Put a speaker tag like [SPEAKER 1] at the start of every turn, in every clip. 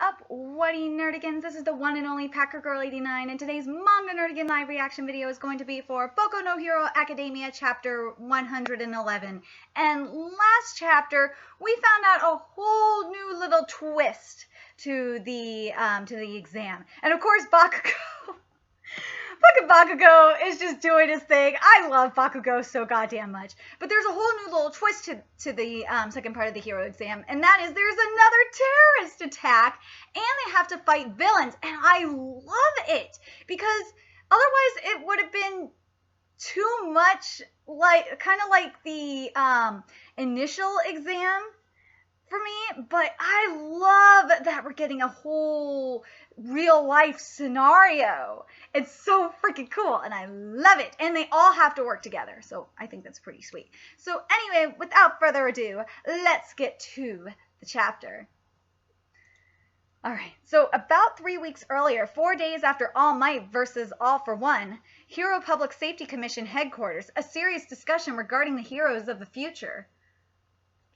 [SPEAKER 1] Up, Whatty Nerdigans? This is the one and only Packer Girl 89, and today's Manga Nerdigan live reaction video is going to be for Boku no Hero Academia chapter 111. And last chapter, we found out a whole new little twist to the exam, and of course Bakugo. Fucking Bakugo is just doing his thing. I love Bakugo so goddamn much. But there's a whole new little twist to the second part of the hero exam, and that is there's another terrorist attack, and they have to fight villains, and I love it because otherwise it would have been too much like kind of like the initial exam for me, but I love that we're getting a whole real life scenario. It's so freaking cool and I love it, and they all have to work together, so I think that's pretty sweet. So anyway, without further ado, let's get to the chapter. Alright, so about 3 weeks earlier, 4 days after All Might versus All for One, Hero Public Safety Commission headquarters, a serious discussion regarding the heroes of the future.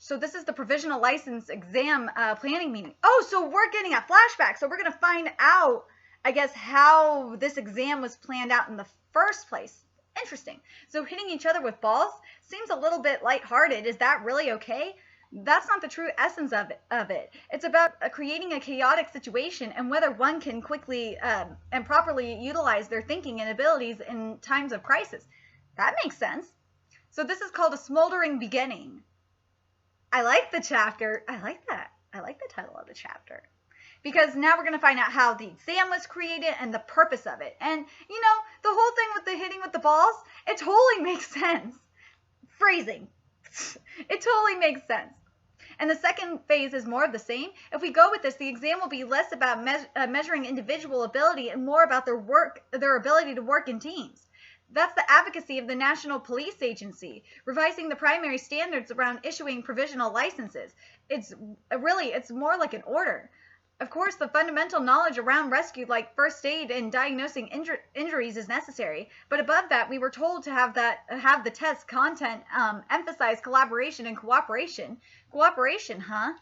[SPEAKER 1] So this is the provisional license exam planning meeting. Oh, so we're getting a flashback. So we're going to find out, I guess, how this exam was planned out in the first place. Interesting. So hitting each other with balls seems a little bit lighthearted. Is that really okay? That's not the true essence of it. It's about creating a chaotic situation and whether one can quickly and properly utilize their thinking and abilities in times of crisis. That makes sense. So this is called a smoldering beginning. I like the chapter. I like that. I like the title of the chapter. Because now we're going to find out how the exam was created and the purpose of it. And, you know, the whole thing with the hitting with the balls, it totally makes sense. Phrasing. It totally makes sense. And the second phase is more of the same. If we go with this, the exam will be less about measuring individual ability and more about their ability to work in teams. That's the advocacy of the National Police Agency, revising the primary standards around issuing provisional licenses. It's more like an order. Of course, the fundamental knowledge around rescue, like first aid and diagnosing injuries, is necessary. But above that, we were told to have the test content emphasize collaboration and cooperation. Cooperation, huh?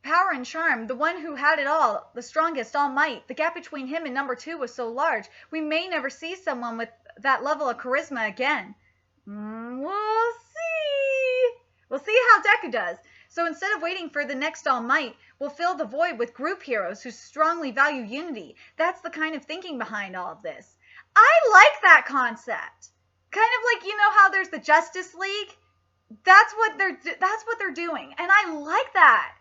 [SPEAKER 1] Power and charm, the one who had it all, the strongest, All Might. The gap between him and number 2 was so large, we may never see someone with that level of charisma again. We'll see. We'll see how Deku does. So instead of waiting for the next All Might, we'll fill the void with group heroes who strongly value unity. That's the kind of thinking behind all of this. I like that concept. Kind of like, you know how there's the Justice League? That's what they're doing, and I like that.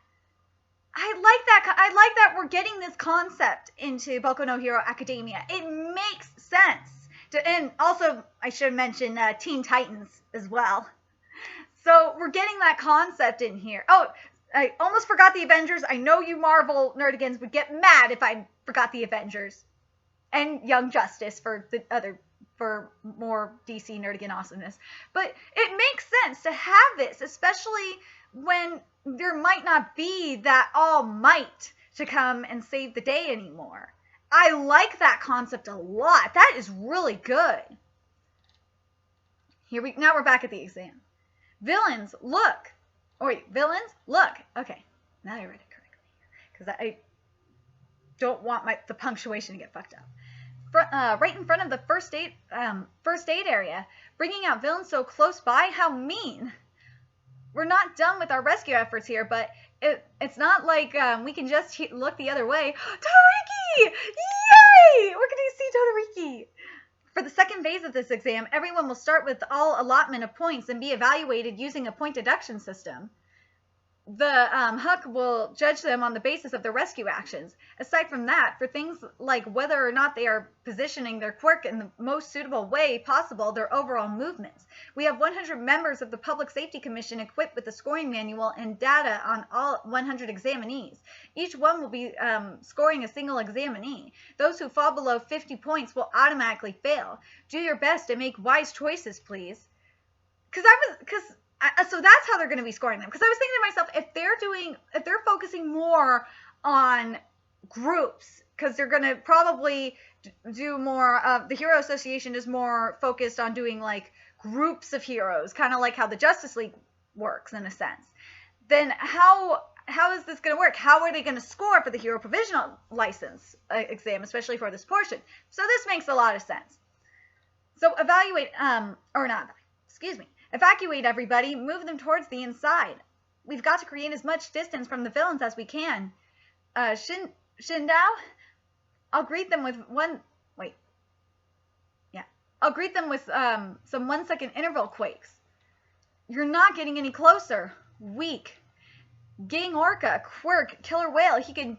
[SPEAKER 1] I like that we're getting this concept into Boku no Hero Academia. It makes sense. And also, I should mention Teen Titans as well. So we're getting that concept in here. Oh, I almost forgot the Avengers. I know you Marvel nerdigans would get mad if I forgot the Avengers. And Young Justice for more DC nerdigan awesomeness. But it makes sense to have this, especially when there might not be that All Might to come and save the day anymore. I like that concept a lot. That is really good. Now we're back at the exam. Villains, look. Oh wait, villains, look. Okay, now I read it correctly because I don't want the punctuation to get fucked up. Right in front of the first aid area, bringing out villains so close by. How mean! We're not done with our rescue efforts here, but it's not like we can just look the other way. Todoroki! Yay! We're going to see Todoroki! For the second phase of this exam, everyone will start with all allotment of points and be evaluated using a point deduction system. The Huck will judge them on the basis of their rescue actions. Aside from that, for things like whether or not they are positioning their quirk in the most suitable way possible, their overall movements. We have 100 members of the Public Safety Commission equipped with a scoring manual and data on all 100 examinees. Each one will be scoring a single examinee. Those who fall below 50 points will automatically fail. Do your best and make wise choices, please. So that's how they're going to be scoring them. Because I was thinking to myself, if they're focusing more on groups, because they're going to probably do more the Hero Association is more focused on doing like groups of heroes, kind of like how the Justice League works in a sense. Then how how is this going to work? How are they going to score for the hero provisional license exam, especially for this portion? So this makes a lot of sense. So evacuate everybody, move them towards the inside. We've got to create as much distance from the villains as we can. Shindao, I'll greet them with some 1 second interval quakes. You're not getting any closer. Weak. Gang Orca, Quirk, Killer Whale. He can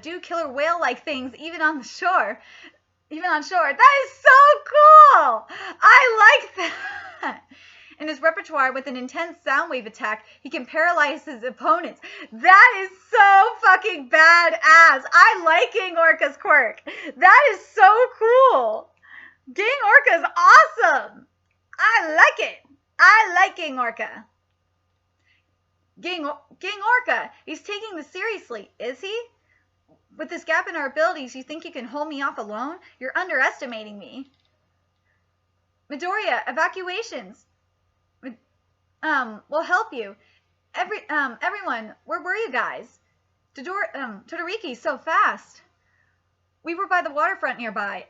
[SPEAKER 1] do Killer Whale-like things even on the shore. Even on shore. That is so cool! I like that! In his repertoire, with an intense sound wave attack, he can paralyze his opponents. That is so fucking badass! I like Gang Orca's quirk. That is so cool! Gang Orca is awesome! I like it! I like Gang Orca. Gang Orca, he's taking this seriously, is he? With this gap in our abilities, you think you can hold me off alone? You're underestimating me. Midoriya, evacuations. We'll help you. Everyone, where were you guys? Todoroki, so fast. We were by the waterfront nearby.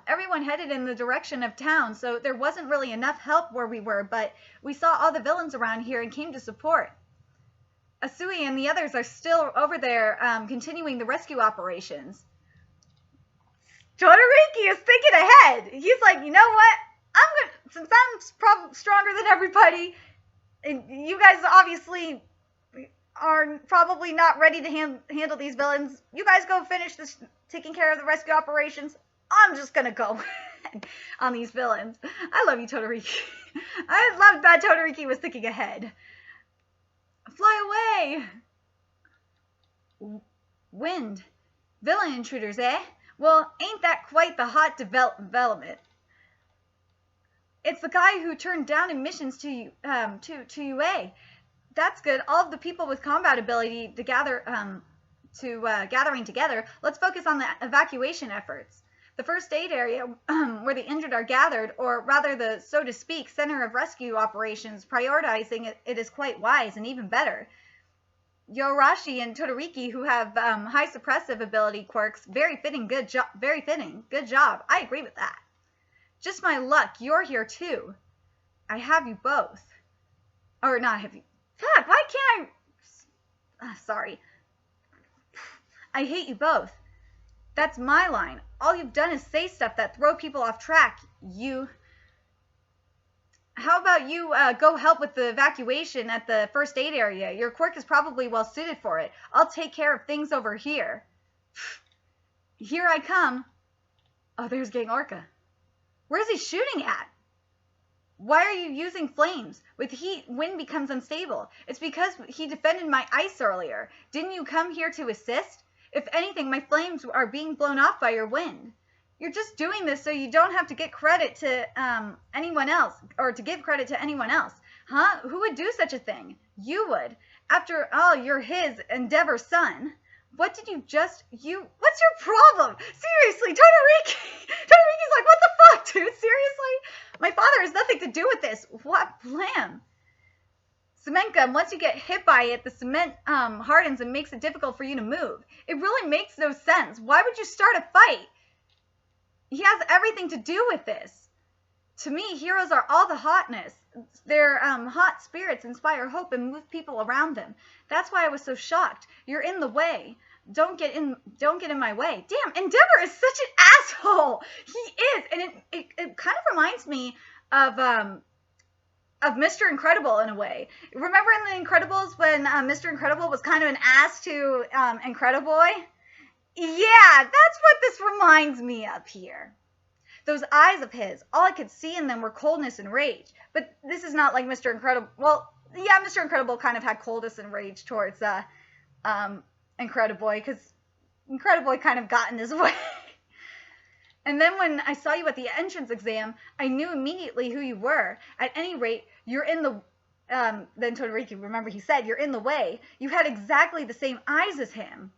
[SPEAKER 1] Everyone headed in the direction of town, so there wasn't really enough help where we were, but we saw all the villains around here and came to support. Asui and the others are still over there continuing the rescue operations. Todoroki is thinking ahead. He's like, you know what? Since I'm stronger than everybody, and you guys obviously are probably not ready to handle these villains. You guys go finish this, taking care of the rescue operations. I'm just gonna go on these villains. I love you, Todoroki. I loved that Todoroki was thinking ahead. Fly away! Wind. Villain intruders, eh? Well, ain't that quite the hot development? It's the guy who turned down admissions to UA. That's good. All of the people with combat ability to gathering together. Let's focus on the evacuation efforts. The first aid area where the injured are gathered, or rather the, so to speak, center of rescue operations, prioritizing it is quite wise and even better. Yorashi and Todoroki, who have high suppressive ability quirks, very fitting, good job. I agree with that. Just my luck, you're here too. I have you both. Or not have you. Fuck, why can't I... sorry. I hate you both. That's my line. All you've done is say stuff that throw people off track. How about you go help with the evacuation at the first aid area? Your quirk is probably well suited for it. I'll take care of things over here. Here I come. Oh, there's Gang Orca. Where's he shooting at? Why are you using flames? With heat, wind becomes unstable. It's because he defended my ice earlier. Didn't you come here to assist? If anything, my flames are being blown off by your wind. You're just doing this so you don't have to get credit to anyone else, or to give credit to anyone else. Huh? Who would do such a thing? You would. After all, you're his Endeavor's son. What did you just... What's your problem? Seriously, Todoroki! Todoroki's like, what the fuck, dude? Seriously? My father has nothing to do with this. What blam? Cement gum, once you get hit by it, the cement hardens and makes it difficult for you to move. It really makes no sense. Why would you start a fight? He has everything to do with this. To me, heroes are all the hotness. Their hot spirits inspire hope and move people around them. That's why I was so shocked. You're in the way. Don't get in my way. Damn, Endeavor is such an asshole. He is, and it kind of reminds me of Mr. Incredible in a way. Remember in The Incredibles when Mr. Incredible was kind of an ass to Incrediboy? Yeah, that's what this reminds me of here. Those eyes of his, all I could see in them were coldness and rage. But this is not like Mr. Incredible. Well, yeah, Mr. Incredible kind of had coldness and rage towards Incrediboy, because Incrediboy kind of got in his way. And then when I saw you at the entrance exam, I knew immediately who you were. At any rate, you're in the... then Todoroki, remember he said, you're in the way. You had exactly the same eyes as him.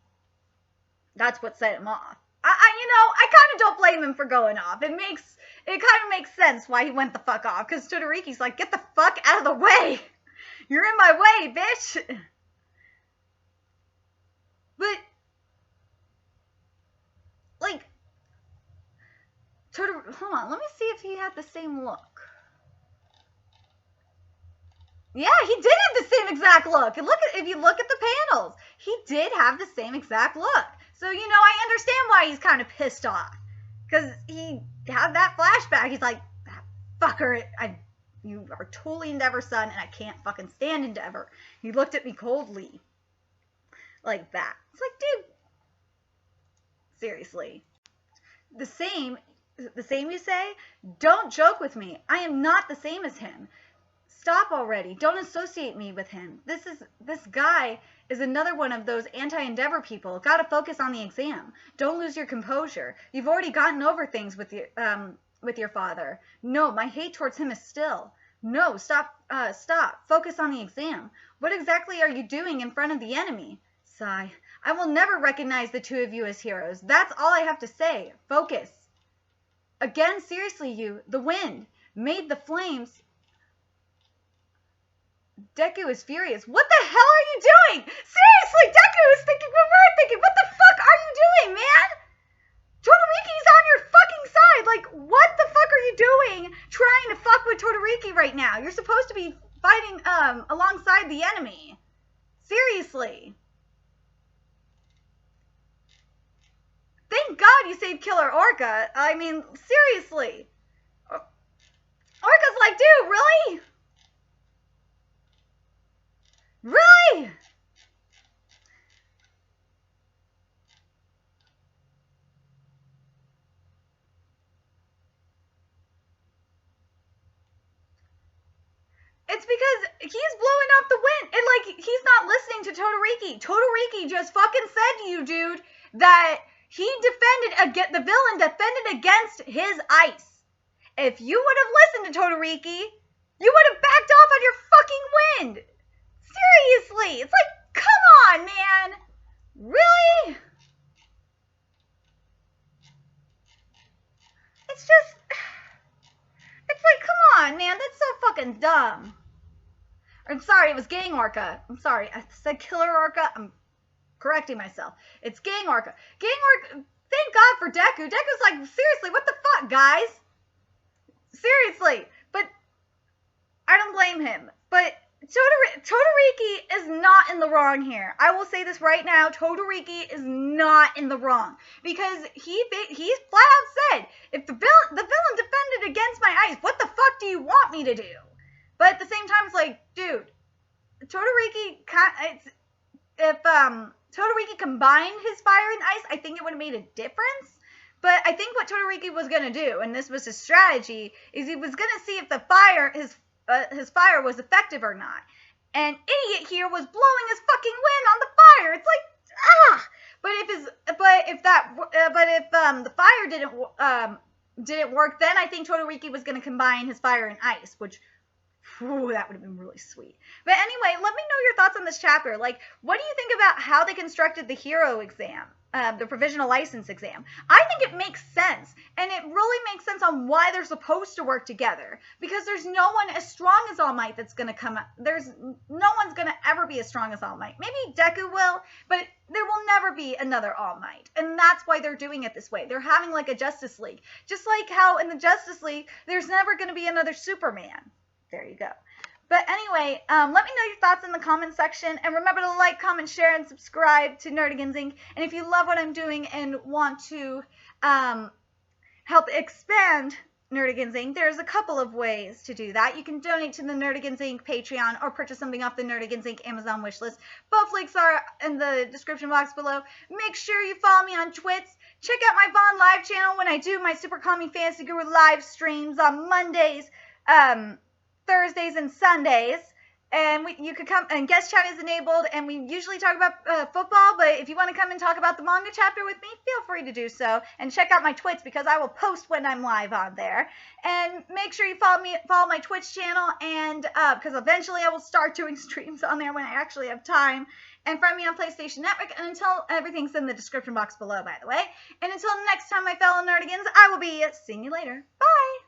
[SPEAKER 1] That's what set him off. I kind of don't blame him for going off. It kind of makes sense why he went the fuck off. Because Todoroki's like, get the fuck out of the way. You're in my way, bitch. hold on, let me see if he had the same look. Yeah, he did have the same exact look. And if you look at the panels, he did have the same exact look. So, you know, I understand why he's kind of pissed off. Because he had that flashback. He's like, fucker, you are totally Endeavor's son, and I can't fucking stand Endeavor. He looked at me coldly. Like that. It's like, dude, seriously. The same you say? Don't joke with me. I am not the same as him. Stop already. Don't associate me with him. This guy is another one of those anti-Endeavor people. Gotta focus on the exam. Don't lose your composure. You've already gotten over things with your father. No, my hate towards him is still. No, stop. Focus on the exam. What exactly are you doing in front of the enemy? Sigh. I will never recognize the two of you as heroes. That's all I have to say. Focus. Again, seriously, the wind made the flames. Deku is furious. What the hell are you doing? Seriously, Deku is thinking what we're thinking. What the fuck are you doing, man? Todoriki's on your fucking side. Like, what the fuck are you doing trying to fuck with Todoriki right now? You're supposed to be fighting alongside the enemy. Seriously. Thank God you saved Killer Orca. I mean, seriously. Orca's like, dude, really? Really? It's because he's blowing up the wind. And, like, he's not listening to Todoriki. Todoriki just fucking said to you, dude, that he the villain defended against his ice. If you would have listened to Todoriki, you would have backed off on your fucking wind. Seriously, it's like, come on, man. Really? It's like, come on, man. That's so fucking dumb. I'm sorry, it was Gang Orca. I'm sorry, I said Killer Orca. I'm correcting myself. It's Gang Orca. Gang Orca, thank God for Deku. Deku's like, seriously, what the fuck, guys? Seriously. But I don't blame him. But Todoriki is not in the wrong here. I will say this right now. Todoriki is not in the wrong. Because he flat out said, if the villain defended against my ice, what the fuck do you want me to do? But at the same time, it's like, dude, Todoriki, if Todoriki combined his fire and ice, I think it would have made a difference. But I think what Todoriki was going to do, and this was his strategy, is he was going to see if the fire, his fire was effective or not. And idiot here was blowing his fucking wind on the fire. It's like, ah! But if the fire didn't work, then I think Todoriki was going to combine his fire and ice, which, whew, that would have been really sweet. But anyway, let me know your thoughts on this chapter. Like, what do you think about how they constructed the hero exam? The provisional license exam. I think it makes sense, and it really makes sense on why they're supposed to work together, because there's no one as strong as All Might that's going to come out. There's no one's going to ever be as strong as All Might. Maybe Deku will, but there will never be another All Might, and that's why they're doing it this way. They're having like a Justice League, just like how in the Justice League, there's never going to be another Superman. There you go. But anyway, let me know your thoughts in the comment section. And remember to like, comment, share, and subscribe to Nerdigans Inc. And if you love what I'm doing and want to help expand Nerdigans Inc., there's a couple of ways to do that. You can donate to the Nerdigans Inc. Patreon or purchase something off the Nerdigans Inc. Amazon wishlist. Both links are in the description box below. Make sure you follow me on Twitch. Check out my Vaughn Live channel when I do my Super Calming Fantasy Guru live streams on Mondays, Thursdays and Sundays, and you could come, and guest chat is enabled, and we usually talk about football, but if you want to come and talk about the manga chapter with me, feel free to do so, and check out my Twitch, because I will post when I'm live on there, and make sure you follow my Twitch channel, and because eventually I will start doing streams on there when I actually have time, and find me on PlayStation Network, and until everything's in the description box below, by the way, and until next time, my fellow Nerdigans, I will be seeing you later. Bye!